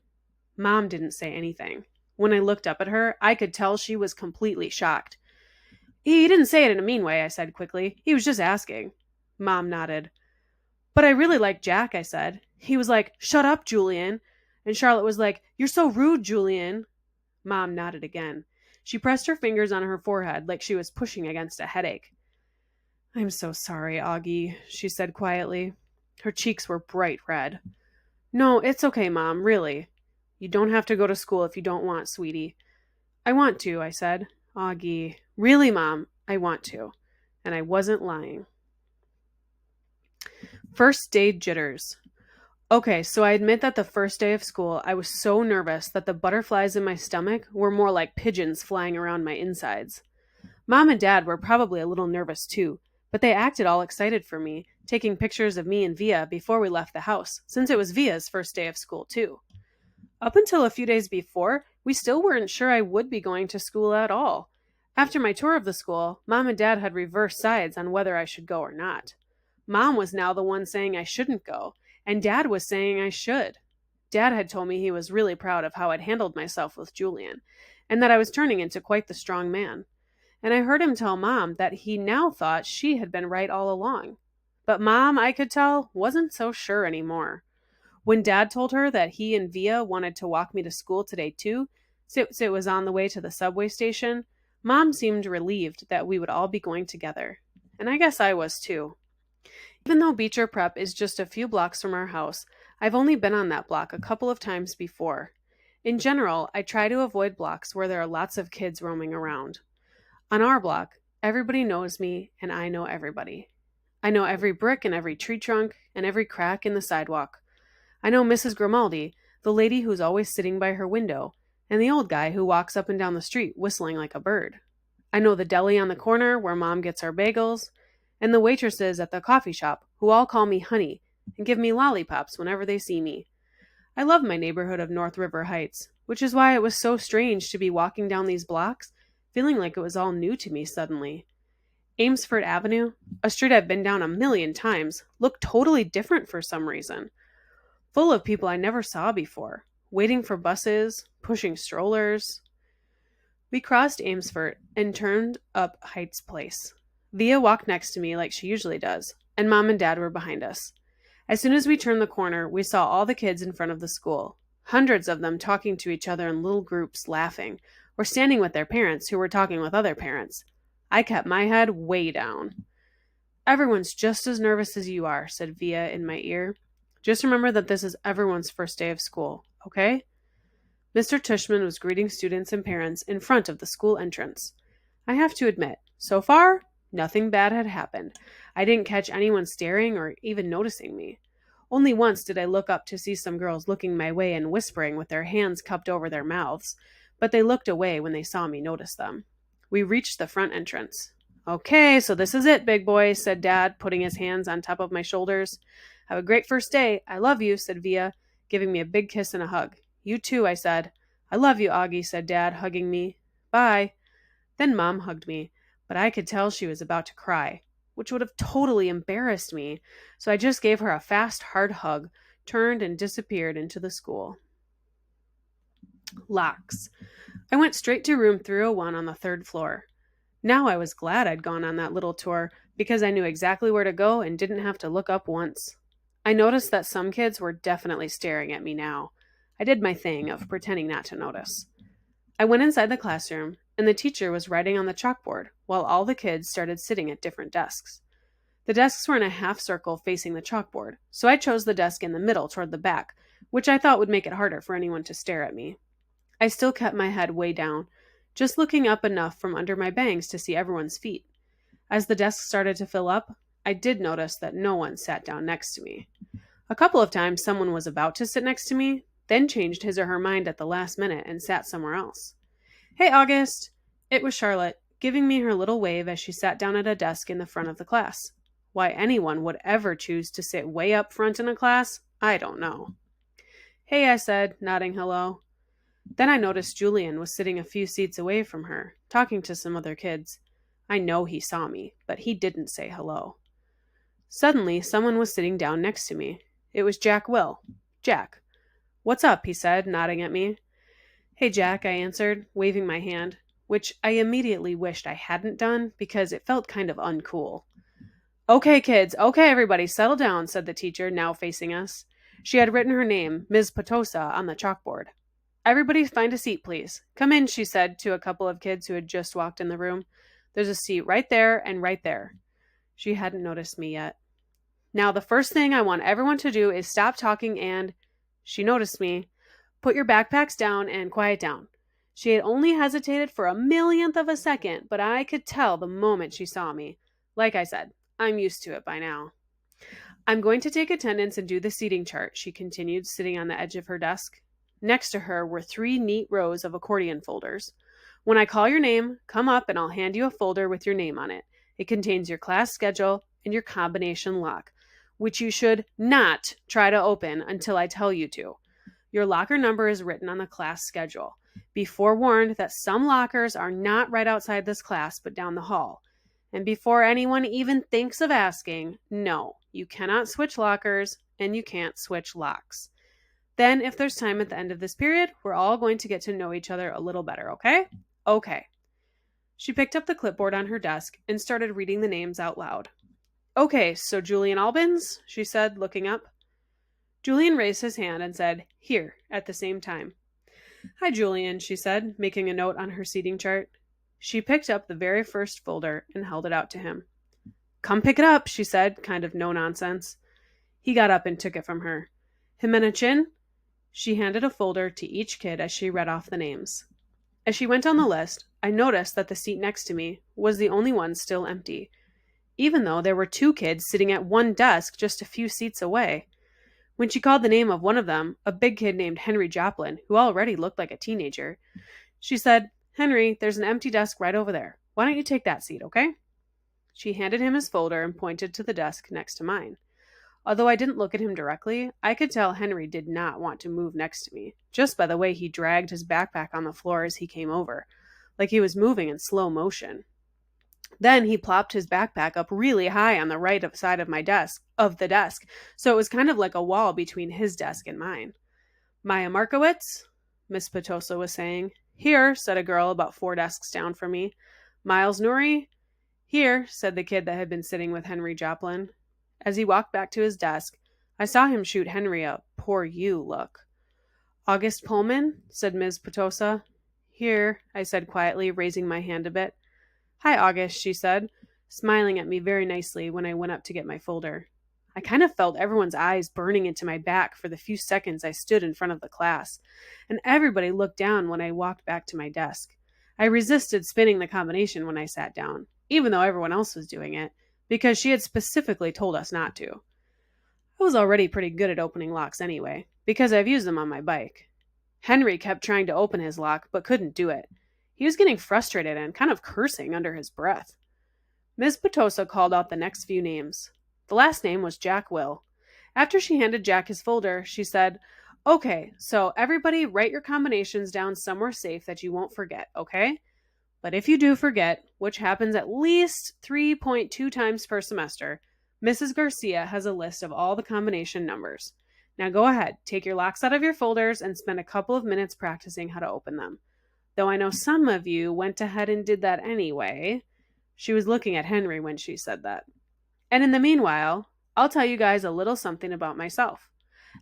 Mom didn't say anything. When I looked up at her, I could tell she was completely shocked. He didn't say it in a mean way, I said quickly. He was just asking. Mom nodded. But I really like Jack, I said. He was like, Shut up, Julian. And Charlotte was like, You're so rude, Julian. Mom nodded again. She pressed her fingers on her forehead like she was pushing against a headache. I'm so sorry, Augie, she said quietly. Her cheeks were bright red. No, it's okay, Mom, really. You don't have to go to school if you don't want, sweetie. I want to, I said. Augie. Really, Mom, I want to. And I wasn't lying. First day jitters. Okay, so I admit that the first day of school, I was so nervous that the butterflies in my stomach were more like pigeons flying around my insides. Mom and Dad were probably a little nervous too, but they acted all excited for me, taking pictures of me and Via before we left the house, since it was Via's first day of school too. Up until a few days before, we still weren't sure I would be going to school at all. After my tour of the school, Mom and Dad had reversed sides on whether I should go or not. Mom was now the one saying I shouldn't go, and Dad was saying I should. Dad had told me he was really proud of how I'd handled myself with Julian, and that I was turning into quite the strong man. And I heard him tell Mom that he now thought she had been right all along. But Mom, I could tell, wasn't so sure anymore. When Dad told her that he and Via wanted to walk me to school today too, since it was on the way to the subway station, Mom seemed relieved that we would all be going together. And I guess I was too. Even though Beecher Prep is just a few blocks from our house, I've only been on that block a couple of times before. In general, I try to avoid blocks where there are lots of kids roaming around. On our block, everybody knows me and I know everybody. I know every brick and every tree trunk and every crack in the sidewalk. I know Mrs. Grimaldi, the lady who's always sitting by her window, and the old guy who walks up and down the street whistling like a bird. I know the deli on the corner where Mom gets our bagels, and the waitresses at the coffee shop who all call me honey and give me lollipops whenever they see me. I love my neighborhood of North River Heights, which is why it was so strange to be walking down these blocks, feeling like it was all new to me suddenly. Amesfort Avenue, a street I've been down a million times, looked totally different for some reason. Full of people I never saw before, waiting for buses, pushing strollers. We crossed Amesfort and turned up Heights Place. Via walked next to me like she usually does, and Mom and Dad were behind us. As soon as we turned the corner, we saw all the kids in front of the school, hundreds of them talking to each other in little groups, laughing, or standing with their parents who were talking with other parents. I kept my head way down. "Everyone's just as nervous as you are," said Via in my ear. "Just remember that this is everyone's first day of school, okay?" Mr. Tushman was greeting students and parents in front of the school entrance. I have to admit, so far, nothing bad had happened. I didn't catch anyone staring or even noticing me. Only once did I look up to see some girls looking my way and whispering with their hands cupped over their mouths, but they looked away when they saw me notice them. We reached the front entrance. "Okay, so this is it, big boy," said Dad, putting his hands on top of my shoulders. "Have a great first day. I love you," said Via, giving me a big kiss and a hug. "You too," I said. "I love you, Augie," said Dad, hugging me. "Bye." Then Mom hugged me, but I could tell she was about to cry, which would have totally embarrassed me, so I just gave her a fast, hard hug, turned, and disappeared into the school. Locks. I went straight to room 301 on the third floor. Now I was glad I'd gone on that little tour, because I knew exactly where to go and didn't have to look up once. I noticed that some kids were definitely staring at me now. I did my thing of pretending not to notice. I went inside the classroom, and the teacher was writing on the chalkboard, while all the kids started sitting at different desks. The desks were in a half circle facing the chalkboard, so I chose the desk in the middle toward the back, which I thought would make it harder for anyone to stare at me. I still kept my head way down, just looking up enough from under my bangs to see everyone's feet. As the desk started to fill up, I did notice that no one sat down next to me. A couple of times someone was about to sit next to me, then changed his or her mind at the last minute and sat somewhere else. "Hey, August!" It was Charlotte, giving me her little wave as she sat down at a desk in the front of the class. Why anyone would ever choose to sit way up front in a class, I don't know. "Hey," I said, nodding hello. Then I noticed Julian was sitting a few seats away from her, talking to some other kids. I know he saw me, but he didn't say hello. Suddenly, someone was sitting down next to me. It was Jack Will. "Jack." "What's up?" he said, nodding at me. "Hey, Jack," I answered, waving my hand, which I immediately wished I hadn't done because it felt kind of uncool. "Okay, kids, okay, everybody, settle down," said the teacher, now facing us. She had written her name, Ms. Potosa, on the chalkboard. "Everybody find a seat, please. Come in," she said to a couple of kids who had just walked in the room. "There's a seat right there and right there." She hadn't noticed me yet. "Now, the first thing I want everyone to do is stop talking and—" She noticed me. "Put your backpacks down and quiet down." She had only hesitated for a millionth of a second, but I could tell the moment she saw me. Like I said, I'm used to it by now. "I'm going to take attendance and do the seating chart," she continued, sitting on the edge of her desk. Next to her were 3 neat rows of accordion folders. When I call your name, come up and I'll hand you a folder with your name on it. It contains your class schedule and your combination lock, which you should not try to open until I tell you to. Your locker number is written on the class schedule. Be forewarned that some lockers are not right outside this class, but down the hall. And before anyone even thinks of asking, no, you cannot switch lockers and you can't switch locks. Then, if there's time at the end of this period, we're all going to get to know each other a little better, okay? Okay. She picked up the clipboard on her desk and started reading the names out loud. Okay, so Julian Albans, she said, looking up. Julian raised his hand and said, here, at the same time. Hi, Julian, she said, making a note on her seating chart. She picked up the very first folder and held it out to him. Come pick it up, she said, kind of no nonsense. He got up and took it from her. Jimena Chin? She handed a folder to each kid as she read off the names. As she went down the list, I noticed that the seat next to me was the only one still empty, even though there were 2 kids sitting at one desk just a few seats away. When she called the name of one of them, a big kid named Henry Joplin, who already looked like a teenager, she said, Henry, there's an empty desk right over there. Why don't you take that seat, okay? She handed him his folder and pointed to the desk next to mine. Although I didn't look at him directly, I could tell Henry did not want to move next to me, just by the way he dragged his backpack on the floor as he came over, like he was moving in slow motion. Then he plopped his backpack up really high on the right side of the desk, so it was kind of like a wall between his desk and mine. Maya Markowitz? Miss Petosa was saying. Here, said a girl about 4 desks down from me. Miles Nouri? Here, said the kid that had been sitting with Henry Joplin. As he walked back to his desk, I saw him shoot Henry a poor you look. August Pullman? Said Ms. Petosa. Here, I said quietly, raising my hand a bit. Hi, August, she said, smiling at me very nicely when I went up to get my folder. I kind of felt everyone's eyes burning into my back for the few seconds I stood in front of the class, and everybody looked down when I walked back to my desk. I resisted spinning the combination when I sat down, even though everyone else was doing it, because she had specifically told us not to. I was already pretty good at opening locks anyway, because I've used them on my bike. Henry kept trying to open his lock, but couldn't do it. He was getting frustrated and kind of cursing under his breath. Ms. Petosa called out the next few names. The last name was Jack Will. After she handed Jack his folder, she said, Okay, so everybody write your combinations down somewhere safe that you won't forget, okay? But if you do forget, which happens at least 3.2 times per semester, Mrs. Garcia has a list of all the combination numbers. Now go ahead, take your locks out of your folders and spend a couple of minutes practicing how to open them. Though I know some of you went ahead and did that anyway. She was looking at Henry when she said that. And in the meanwhile, I'll tell you guys a little something about myself.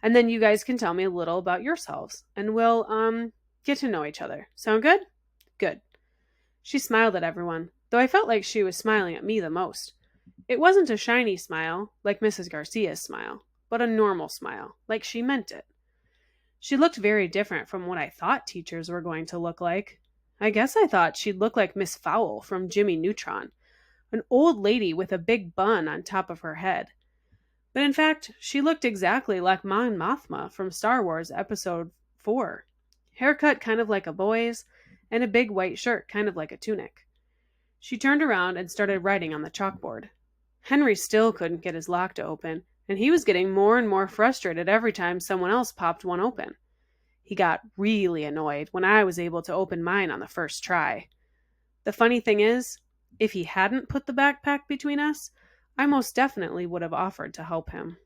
And then you guys can tell me a little about yourselves. And we'll, get to know each other. Sound good? Good. She smiled at everyone, though I felt like she was smiling at me the most. It wasn't a shiny smile, like Mrs. Garcia's smile, but a normal smile, like she meant it. She looked very different from what I thought teachers were going to look like. I guess I thought she'd look like Miss Fowl from Jimmy Neutron, an old lady with a big bun on top of her head. But in fact, she looked exactly like Mon Mothma from Star Wars Episode 4. Haircut kind of like a boy's, and a big white shirt kind of like a tunic. She turned around and started writing on the chalkboard. Henry still couldn't get his lock to open, and he was getting more and more frustrated every time someone else popped one open. He got really annoyed when I was able to open mine on the first try. The funny thing is, if he hadn't put the backpack between us, I most definitely would have offered to help him.